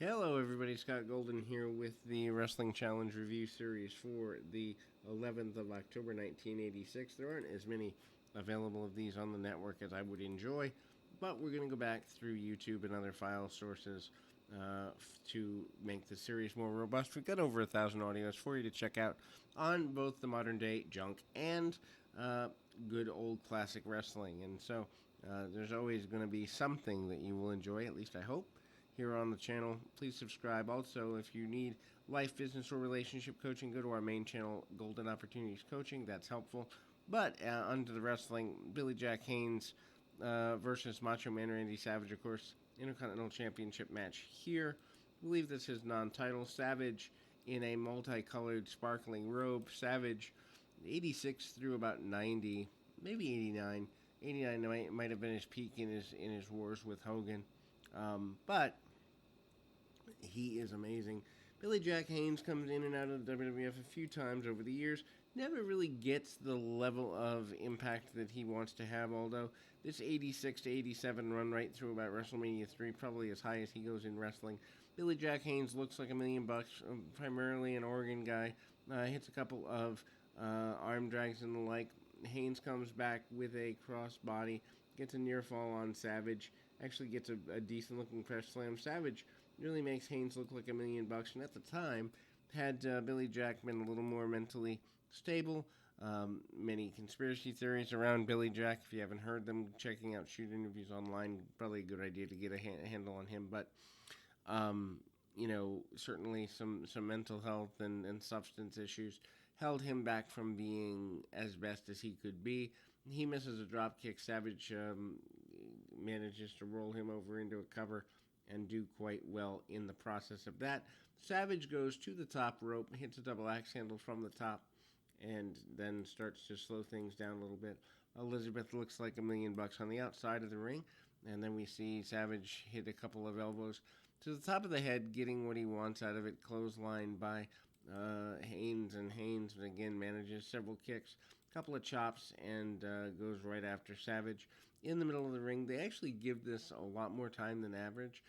Hello, everybody. Scott Golden here with the Wrestling Challenge Review Series for the 11th of October, 1986. There aren't as many available of these on the network as I would enjoy, but we're going to go back through YouTube and other file sources to make the series more robust. We've got over 1,000 audios for you to check out on both the modern day junk and good old classic wrestling. And so there's always going to be something that you will enjoy, at least I hope, here on the channel. Please subscribe. Also, if you need life, business, or relationship coaching, go to our main channel, Golden Opportunities Coaching. That's helpful. But onto the wrestling, Billy Jack Haynes versus Macho Man Randy Savage, of course, Intercontinental Championship match here. I believe this is non-title. Savage in a multicolored sparkling robe. Savage 86 through about 90, maybe 89. 89 might have been his peak in his wars with Hogan. But he is amazing. Billy Jack Haynes comes in and out of the WWF a few times over the years. Never really gets the level of impact that he wants to have, although this 86 to 87 run right through about WrestleMania 3, probably as high as he goes in wrestling. Billy Jack Haynes looks like $1 million, primarily an Oregon guy. Hits a couple of arm drags and the like. Haynes comes back with a crossbody, gets a near fall on Savage, actually gets a decent looking press slam. Savage really makes Haynes look like $1 million, and at the time, had Billy Jack been a little more mentally stable, many conspiracy theories around Billy Jack. If you haven't heard them, checking out shoot interviews online, probably a good idea to get a handle on him. But certainly some mental health and substance issues held him back from being as best as he could be. He misses a drop kick. Savage manages to roll him over into a cover and do quite well in the process of that. Savage goes to the top rope, hits a double axe handle from the top, and then starts to slow things down a little bit. Elizabeth looks like $1 million on the outside of the ring, and then we see Savage hit a couple of elbows to the top of the head, getting what he wants out of it. Clothesline by Haynes, and Haynes again manages several kicks, a couple of chops, and goes right after Savage in the middle of the ring. They actually give this a lot more time than average.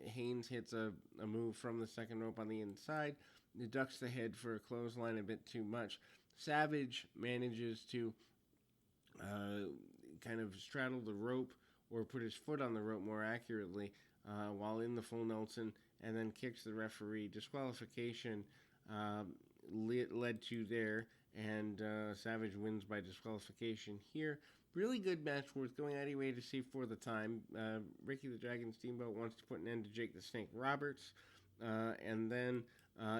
Haynes hits a move from the second rope on the inside, deducts the head for a clothesline a bit too much. Savage manages to kind of straddle the rope, or put his foot on the rope more accurately, while in the full Nelson, and then kicks the referee. Disqualification led to there, and Savage wins by disqualification here. Really good match, worth going out of your way to see for the time. Ricky the Dragon Steamboat wants to put an end to Jake the Snake Roberts. And then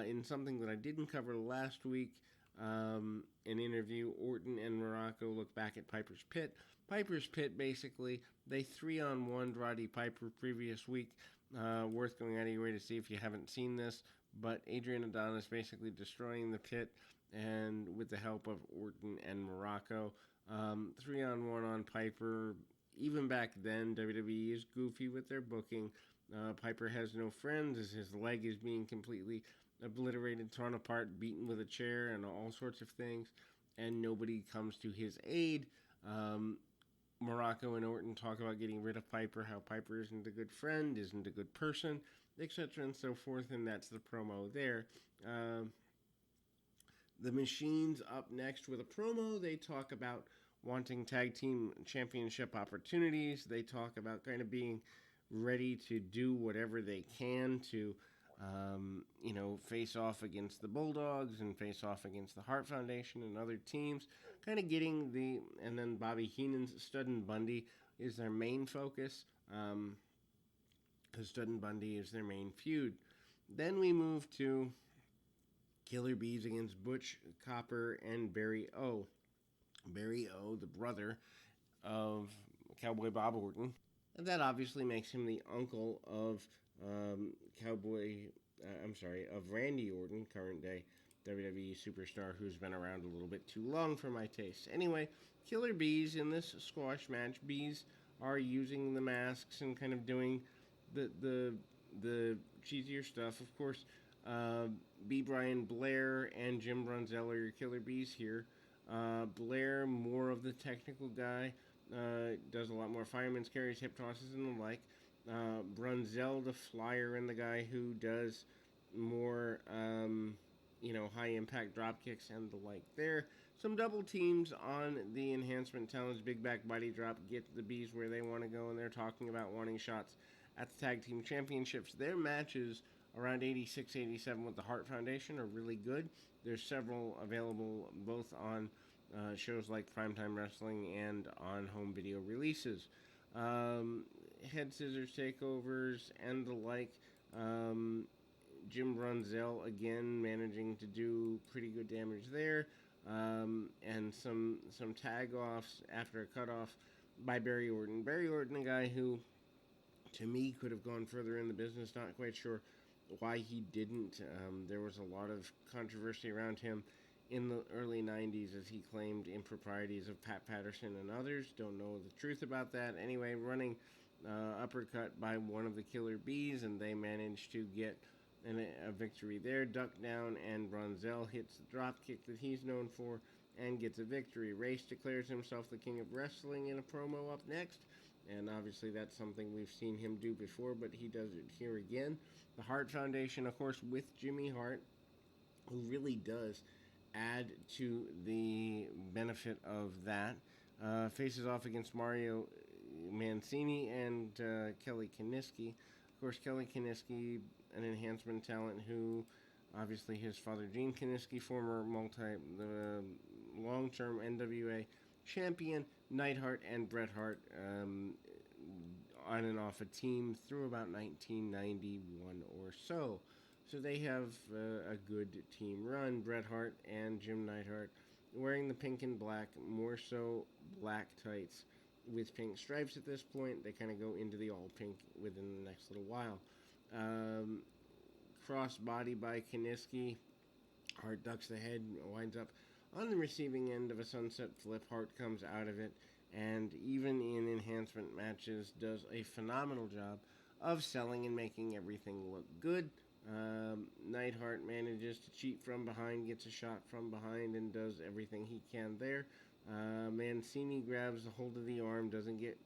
in something that I didn't cover last week, an interview, Orton and Morocco look back at Piper's Pit. Piper's Pit, basically, they 3-on-1 Roddy Piper previous week. Worth going out of your way to see if you haven't seen this. But Adrian Adonis basically destroying the pit, and with the help of Orton and Morocco. 3-on-1 on Piper. Even back then, WWE is goofy with their booking. Piper has no friends as his leg is being completely obliterated, torn apart, beaten with a chair, and all sorts of things, and nobody comes to his aid. Morocco and Orton talk about getting rid of Piper, how Piper isn't a good friend, isn't a good person, etc. and so forth, and that's the promo there. The Machine's up next with a promo. They talk about wanting tag team championship opportunities. They talk about kind of being ready to do whatever they can to, face off against the Bulldogs and face off against the Hart Foundation and other teams. Kind of getting and then Bobby Heenan's Stud and Bundy is their main focus, because Stud and Bundy is their main feud. Then we move to Killer Bees against Butch Copper and Barry O. Barry O, the brother of Cowboy Bob Orton. And that obviously makes him the uncle of Randy Orton, current day WWE superstar who's been around a little bit too long for my taste. Anyway, Killer Bees in this squash match. Bees are using the masks and kind of doing the cheesier stuff. Of course, B. Brian Blair and Jim Brunzell are your Killer Bees here. Blair, more of the technical guy, does a lot more fireman's carries, hip tosses, and the like. Brunzell, the flyer, and the guy who does more, high impact drop kicks and the like there. Some double teams on the enhancement talents, big back body drop, get the bees where they want to go, and they're talking about wanting shots at the tag team championships. Their matches around 86, 87 with the Hart Foundation are really good. There's several available both on shows like Primetime Wrestling and on home video releases. Head scissors takeovers and the like. Jim Brunzell again managing to do pretty good damage there, and some tag offs after a cutoff by Barry Orton. Barry Orton, a guy who to me could have gone further in the business. Not quite sure why he didn't. There was a lot of controversy around him in the early 90s as he claimed improprieties of Pat Patterson and others. Don't know the truth about that. Anyway, running uppercut by one of the Killer Bees, and they managed to get a victory there. Duck down, and Brunzell hits the drop kick that he's known for and gets a victory. Race declares himself the king of wrestling in a promo up next, and obviously that's something we've seen him do before, but he does it here again. The Hart Foundation, of course, with Jimmy Hart, who really does add to the benefit of that, faces off against Mario Mancini and Kelly Kiniski. Of course, Kelly Kiniski, an enhancement talent who, obviously, his father Gene Kiniski, former long-term NWA champion, Neidhart and Bret Hart, on and off a team through about 1991 or so. So they have a good team run. Bret Hart and Jim Neidhart wearing the pink and black, more so black tights with pink stripes at this point. They kind of go into the all pink within the next little while. Cross body by Kiniski. Hart ducks the head, winds up on the receiving end of a sunset flip. Hart comes out of it, and even in enhancement matches does a phenomenal job of selling and making everything look good. Neidhart manages to cheat from behind, gets a shot from behind, and does everything he can there. Mancini grabs a hold of the arm, doesn't get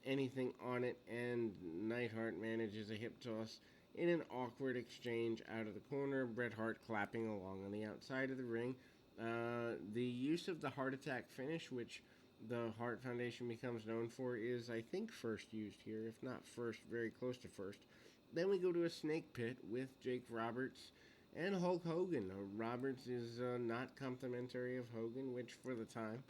anything on it, and Neidhart manages a hip toss in an awkward exchange out of the corner. Bret Hart clapping along on the outside of the ring. The use of the heart attack finish, which the Hart Foundation becomes known for, is, I think, first used here, if not first, very close to first. Then we go to a snake pit with Jake Roberts and Hulk Hogan. Roberts is not complimentary of Hogan, which for the time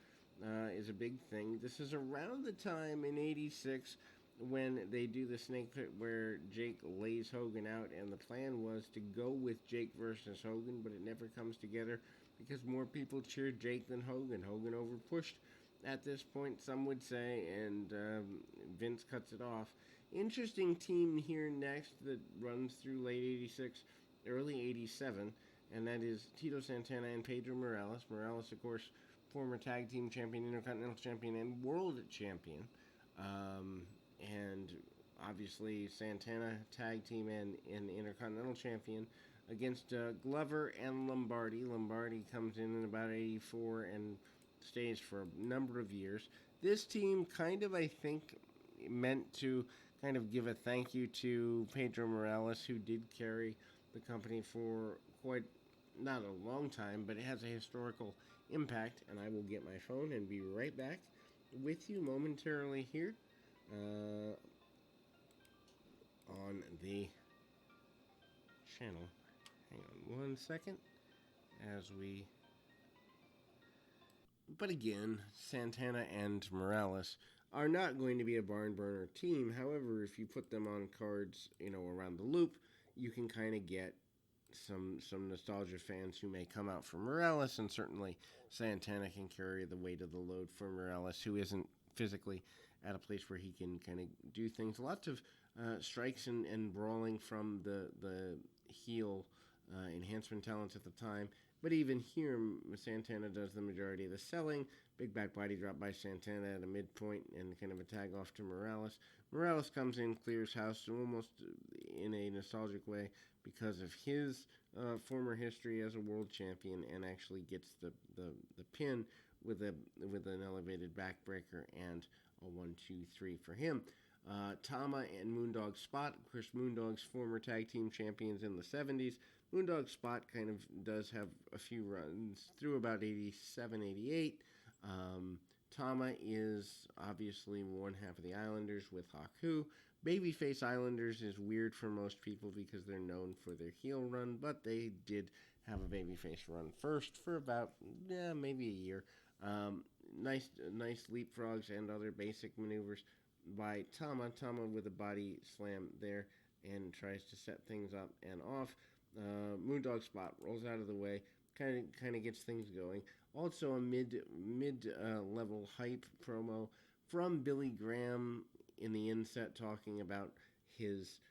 is a big thing. This is around the time in '86 when they do the snake pit where Jake lays Hogan out, and the plan was to go with Jake versus Hogan, but it never comes together because more people cheered Jake than Hogan. Hogan overpushed at this point, some would say, and Vince cuts it off. Interesting team here next that runs through late 86, early 87, and that is Tito Santana and Pedro Morales. Morales, of course, former tag team champion, Intercontinental champion, and world champion. And obviously Santana, tag team and Intercontinental champion, against Glover and Lombardi. Lombardi comes in about 84 and stays for a number of years. This team kind of, I think, meant to kind of give a thank you to Pedro Morales, who did carry the company for quite, not a long time, but it has a historical impact. And I will get my phone and be right back with you momentarily here on the channel. Hang on one second as we... But again, Santana and Morales are not going to be a barn burner team. However, if you put them on cards, around the loop, you can kind of get some nostalgia fans who may come out for Morales, and certainly Santana can carry the weight of the load for Morales, who isn't physically at a place where he can kind of do things. Lots of strikes and brawling from the heel enhancement talents at the time. But even here, Santana does the majority of the selling. Big back body drop by Santana at a midpoint and kind of a tag off to Morales. Morales comes in, clears house almost in a nostalgic way because of his former history as a world champion, and actually gets the pin with an elevated backbreaker and a 1-2-3 for him. Tama and Moondog Spot. Of course, Moondog's former tag team champions in the 70s. Moondog Spot kind of does have a few runs through about 87, 88. Tama is obviously one half of the Islanders with Haku. Babyface Islanders is weird for most people because they're known for their heel run, but they did have a babyface run first for about maybe a year. Nice leapfrogs and other basic maneuvers by Tama. Tama with a body slam there and tries to set things up and off. Moondog Spot rolls out of the way, kind of gets things going. Also a mid level hype promo from Billy Graham in the inset talking about his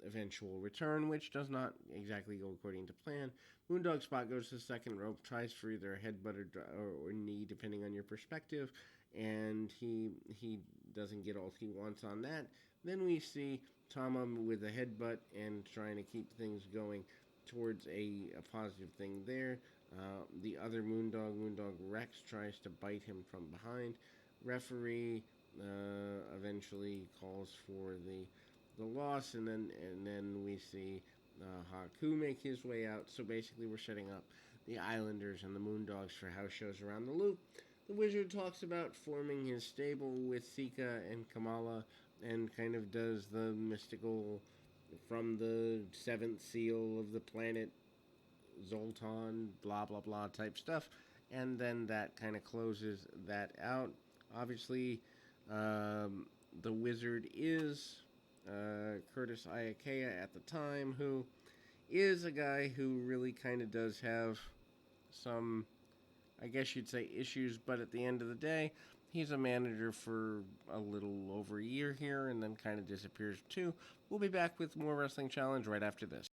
eventual return, which does not exactly go according to plan. Moondog Spot goes to the second rope, tries for either a headbutt or knee, depending on your perspective, and he doesn't get all he wants on that. Then we see Tama with a headbutt and trying to keep things going towards a positive thing there. The other Moondog Rex, tries to bite him from behind. Referee eventually calls for the loss, and then we see Haku make his way out. So basically, we're setting up the Islanders and the Moondogs for house shows around the loop. The Wizard talks about forming his stable with Sika and Kamala, and kind of does the mystical from the seventh seal of the planet Zoltan, blah blah blah type stuff, and then that kind of closes that out. Obviously, the Wizard is Curtis Iakea at the time, who is a guy who really kind of does have some, I guess you'd say, issues, but at the end of the day, he's a manager for a little over a year here and then kind of disappears too. We'll be back with more Wrestling Challenge right after this.